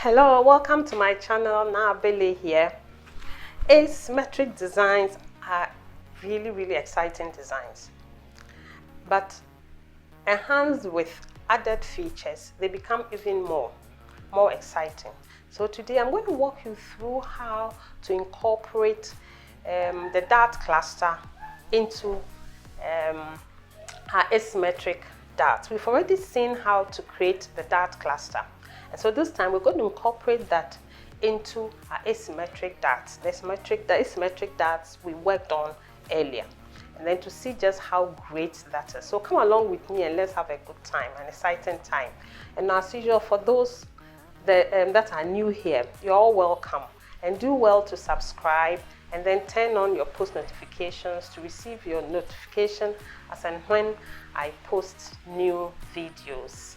Hello, welcome to my channel. Now Bele here. Asymmetric designs are really exciting designs, but enhanced with added features, they become even more exciting. So today I'm going to walk you through how to incorporate the dart cluster into our asymmetric darts. We've already seen how to create the dart cluster. And so this time we're going to incorporate that into our asymmetric darts, the asymmetric darts we worked on earlier, and then to see just how great that is. So come along with me and let's have a good time, an exciting time. And as usual, for those that are new here, you're all welcome, and do well to subscribe and then turn on your post notifications to receive your notification as and when I post new videos.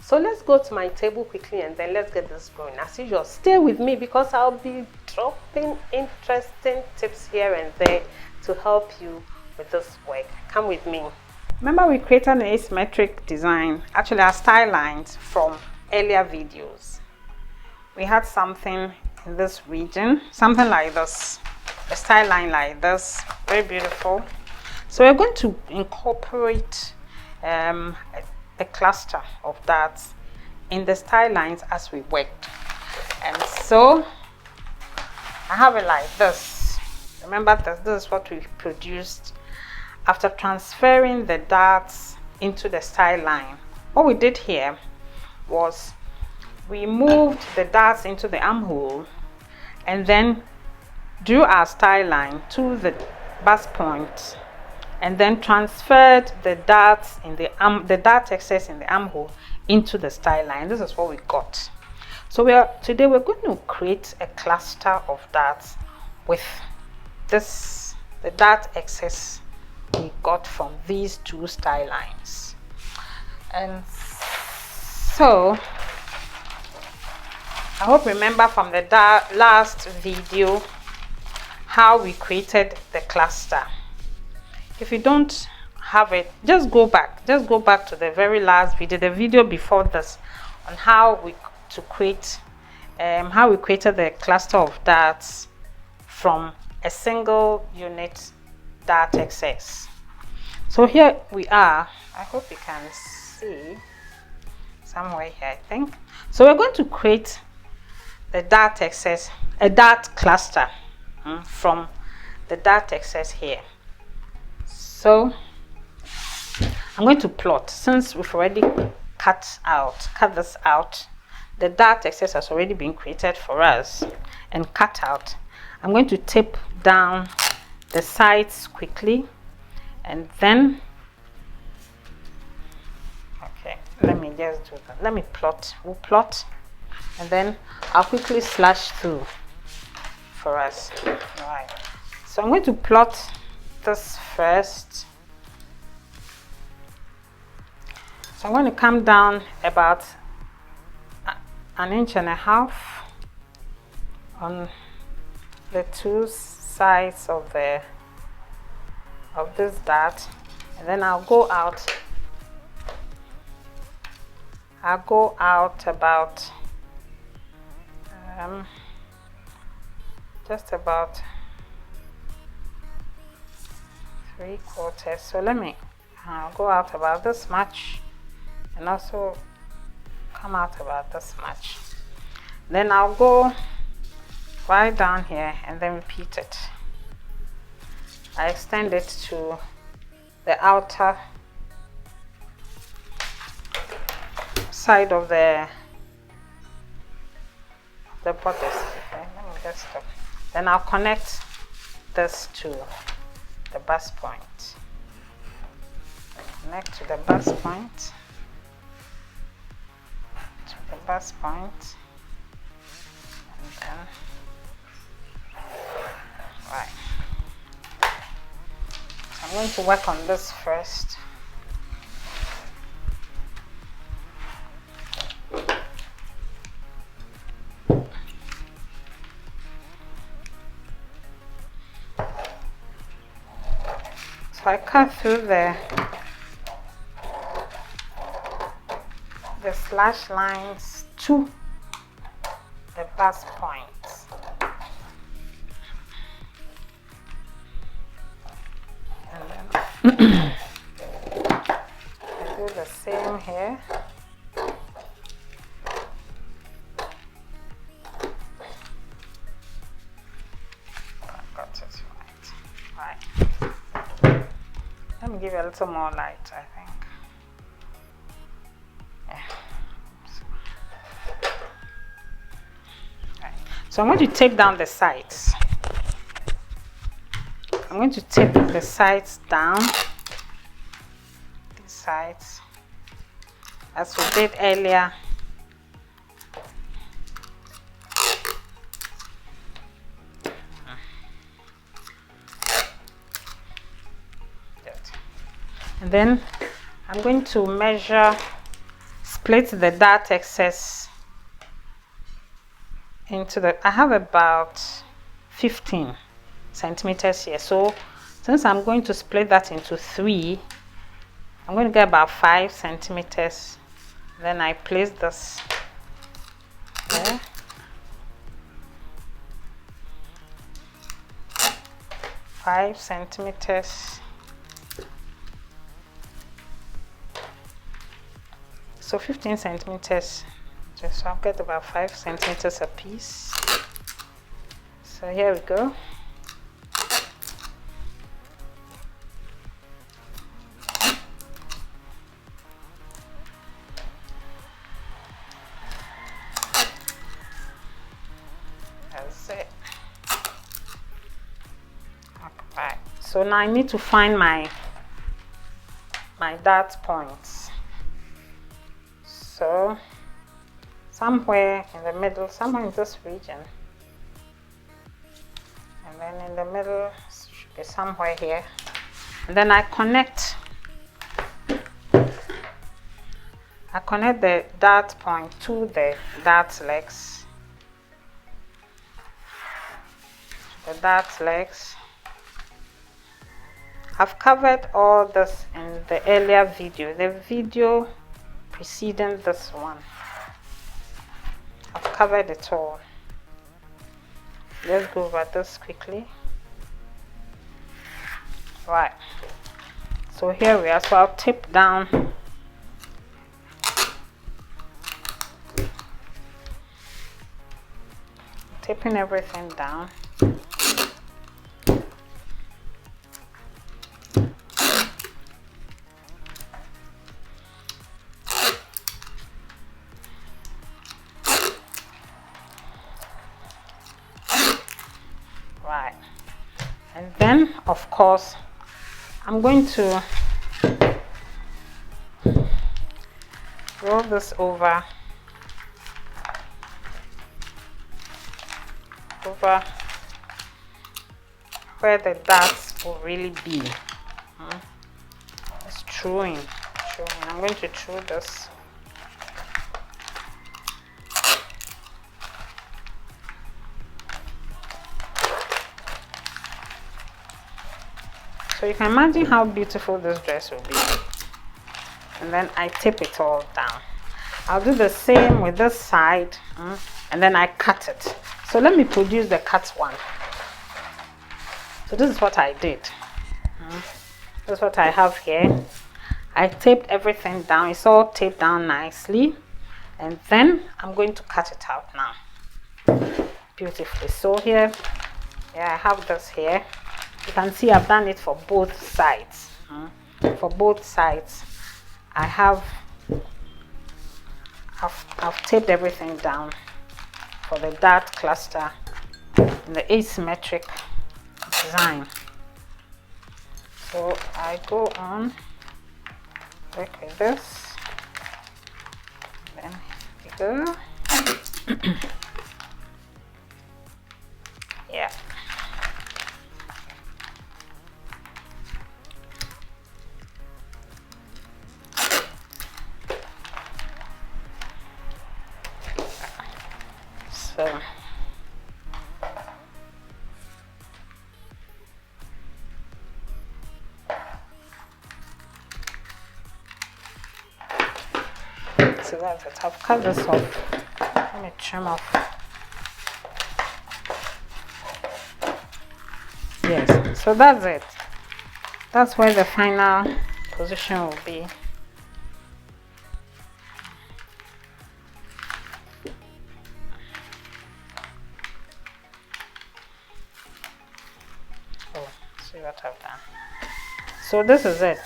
So let's go to my table quickly and then let's get this going. As usual, stay with me because I'll be dropping interesting tips here and there to help you with this work. Come with me. Remember, we created an asymmetric design, actually our style lines from earlier videos. We had something in this region, something like this, a style line like this, very beautiful. So we're going to incorporate a cluster of that in the style lines as we worked. And so I have it like this. Remember that this is what we produced after transferring the darts into the style line. What we did here was we moved the darts into the armhole and then drew our style line to the bust point, and then transferred the darts in the dart excess in the armhole into the style line. This is what we got. So today we're going to create a cluster of darts with the dart excess we got from these two style lines. And so I hope you remember from the last video how we created the cluster. If you don't have it, just go back to the very last video, the video before this, on how we created the cluster of darts from a single unit dart excess. So here we are. I hope you can see somewhere here, I think. So we're going to create the dart excess, a dart cluster from the dart excess here. So I'm going to plot, since we've already cut this out, the dart excess has already been created for us and cut out. I'm going to tape down the sides quickly, and then let me just do that. Let me plot. We'll plot, and then I'll quickly slash through for us. All right. So I'm going to plot this first. So I'm going to come down about 1.5 inches on the two sides of this dart, and then I'll go out about just about 3/4. So I'll go out about this much and also come out about this much. Then I'll go right down here and then repeat it. I extend it to the outer side of the bodice. Okay, let me just stop. Then I'll connect this to the bust point. Connect to the bust point. And then right. I'm going to work on this first. So I cut through the slash lines to last point. And then I do the same here. Let me give you a little more light, I think. Yeah. Right. So I'm going to tape down the sides. I'm going to tape the sides down. These sides, as we did earlier. And then I'm going to measure, split the dart excess into the, I have about 15 centimeters here. So since I'm going to split that into 3, I'm going to get about 5 centimeters. Then I place this there. Five centimeters. So 15 centimeters, so I'll get about 5 centimeters a piece. So here we go. That's it. Okay. So now I need to find my dart points. So somewhere in the middle, somewhere in this region, and then in the middle should be somewhere here, and then I connect the dart point to the dart legs. I've covered all this in the earlier video, the video preceding this one. I've covered it all. Let's go over this quickly. Right, so here we are. So I'll tape down taping everything down. Right, and then of course I'm going to roll this over where the darts will really be. It's truing. I'm going to true this. So you can imagine how beautiful this dress will be. And then I tape it all down. I'll do the same with this side, and then I cut it. So let me produce the cut one. So this is what I did. This is what I have here. I taped everything down. It's all taped down nicely. And then I'm going to cut it out now. Beautifully. So here, I have this here. You can see I've done it for both sides. For both sides, I've taped everything down for the dart cluster in the asymmetric design. So I go on work with this. Then here we go. Yeah. So that's it. I've cut this off. Let me trim off Yes, so that's it. That's where the final position will be. Oh, see what I've done. So this is it.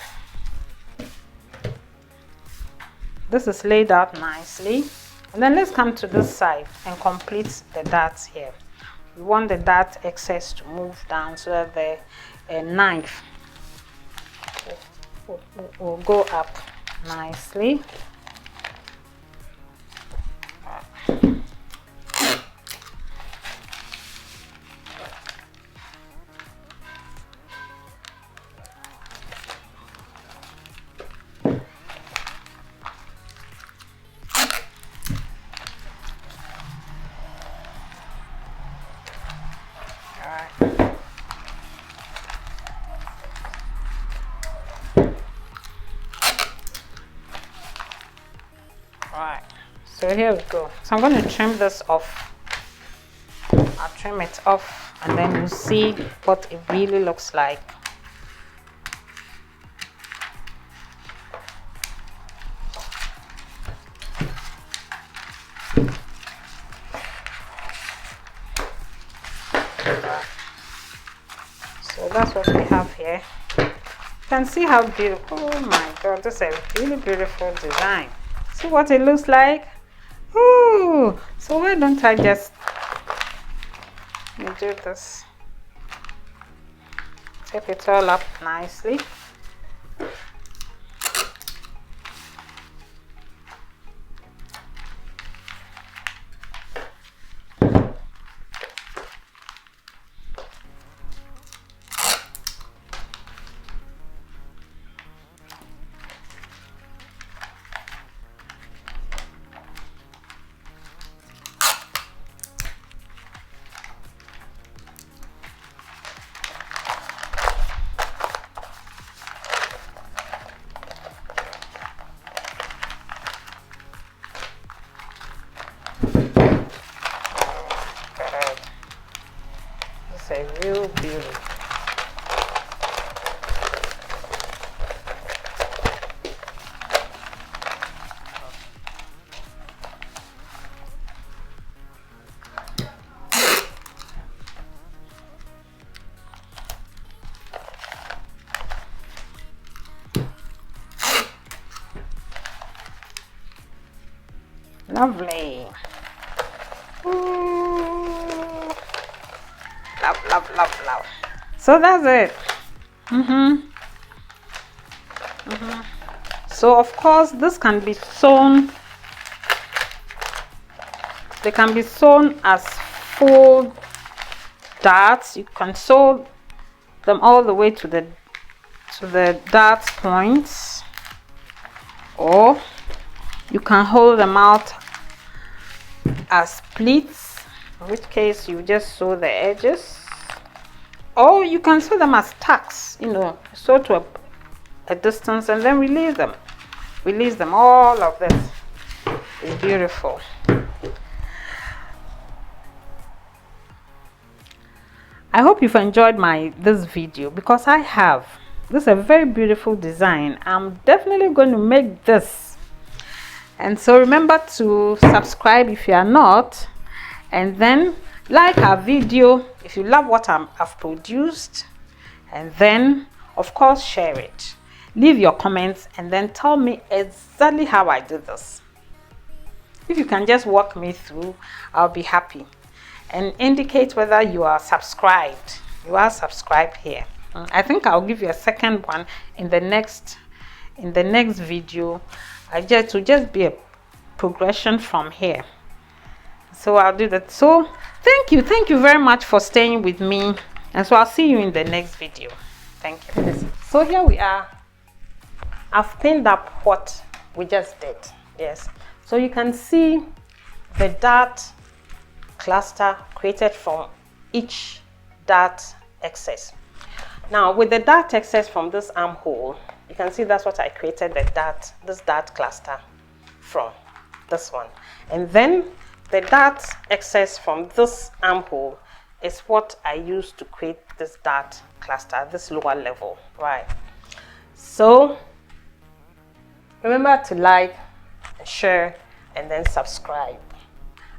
This is laid out nicely. And then let's come to this side and complete the darts here. We want the dart excess to move down so that the knife will go up nicely. Alright, so here we go. So I'm going to trim this off. I'll trim it off and then you'll see what it really looks like. So that's what we have here. You can see how beautiful. Oh my god, this is a really beautiful design. See what it looks like? Ooh, so why don't I just do this? Tape it all up nicely. A real beauty. Lovely. Ooh. Love, love, love, love. So that's it. So of course this can be sewn. They can be sewn as full darts. You can sew them all the way to the dart points, or you can hold them out as pleats, in which case you just sew the edges, or you can sew them as tacks, you know, sew to a distance and then release them. All of this is beautiful. I hope you've enjoyed this video, because I have. This is a very beautiful design. I'm definitely going to make this. And so remember to subscribe if you are not, and then like our video if you love what I've produced, and then of course share it. Leave your comments and then tell me exactly how I did this. If you can just walk me through, I'll be happy. And indicate whether you are subscribed. You are subscribed here. I think I'll give you a second one in the next video. It will just be a progression from here. So I'll do that. So thank you very much for staying with me, and so I'll see you in the next video. Thank you. So here we are. I've pinned up what we just did. Yes, so you can see the dart cluster created from each dart excess. Now with the dart excess from this armhole, you can see that's what I created this dart cluster from, this one. And then the dart excess from this armhole is what I use to create this dart cluster, this lower level, right? So remember to like, share, and then subscribe.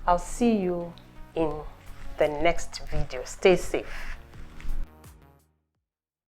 I'll see you in the next video. Stay safe.